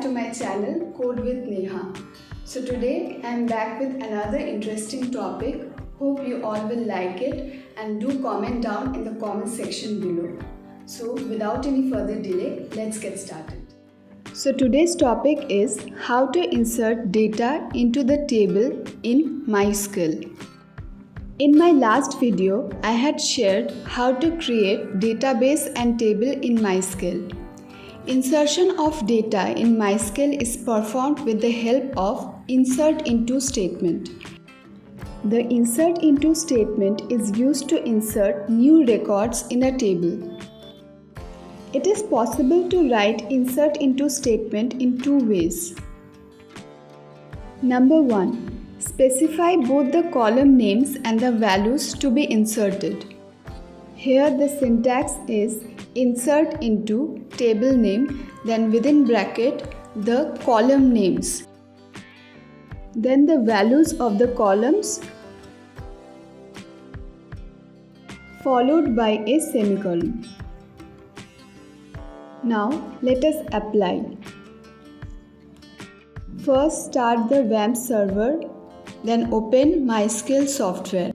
to my channel Code with Neha. So today I am back with another interesting topic. Hope you all will like it and do comment down in the comment section below. So without any further delay, let's get started. So today's topic is how to insert data into the table in MYSQL. In my last video, I had shared how to create database and table in MySQL. Insertion of data in MySQL is performed with the help of insert into statement. The insert into statement is used to insert new records in a table. It is possible to write insert into statement in two ways. Number 1. Specify both the column names and the values to be inserted. Here the syntax is insert into table name, then within bracket the column names, then the values of the columns followed by a semicolon. Now let us apply. First start the WAMP server, then open MySQL software.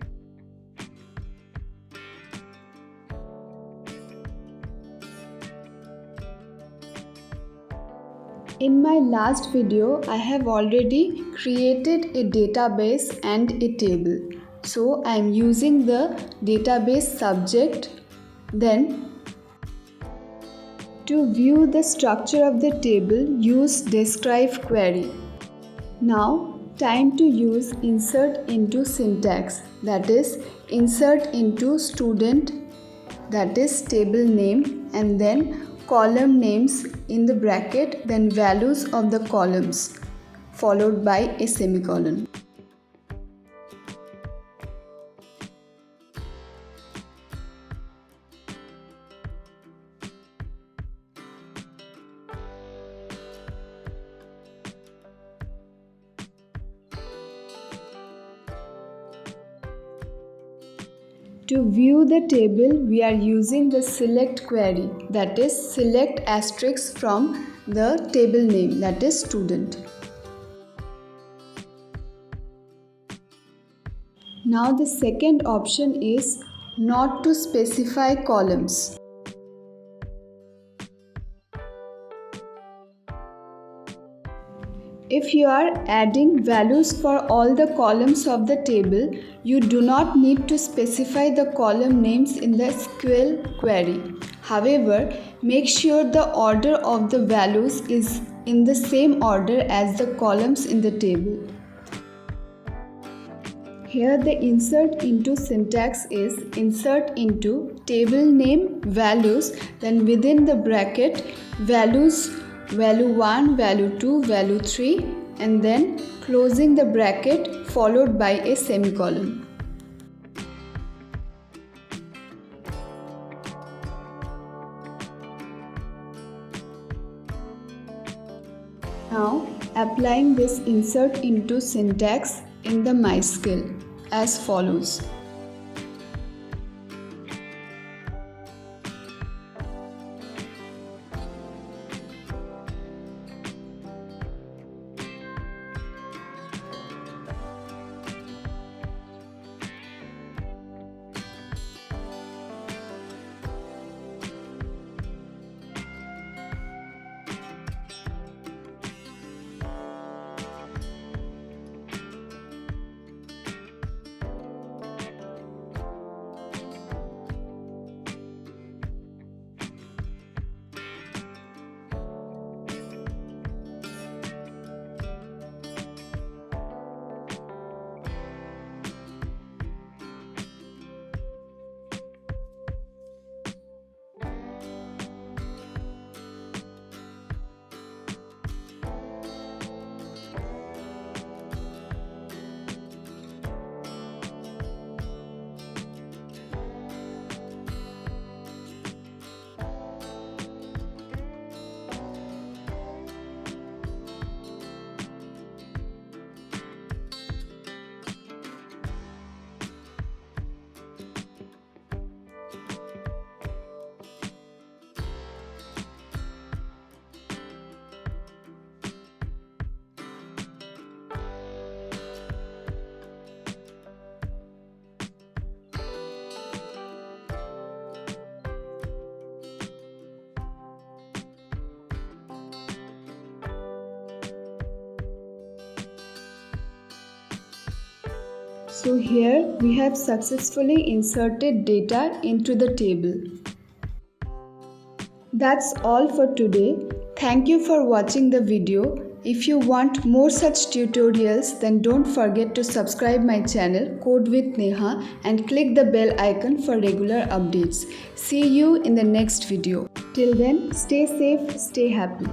In my last video, I have already created a database and a table. So I am using the database subject. Then to view the structure of the table, use describe query. Now time to use insert into syntax, that is insert into student, that is table name, and then column names in the bracket, then values of the columns followed by a semicolon. To view the table, we are using the select query, that is select asterisk from the table name, that is student. Now the second option is not to specify columns. If you are adding values for all the columns of the table, you do not need to specify the column names in the SQL query. However, make sure the order of the values is in the same order as the columns in the table. Here the insert into syntax is insert into table name values, then within the bracket values value 1, value 2, value 3, and then closing the bracket followed by a semicolon. Now applying this insert into syntax in the MySQL as follows. So here we have successfully inserted data into the table. That's all for today. Thank you for watching the video. If you want more such tutorials, then don't forget to subscribe my channel Code with Neha and click the bell icon for regular updates. See you in the next video. Till then, stay safe, stay happy.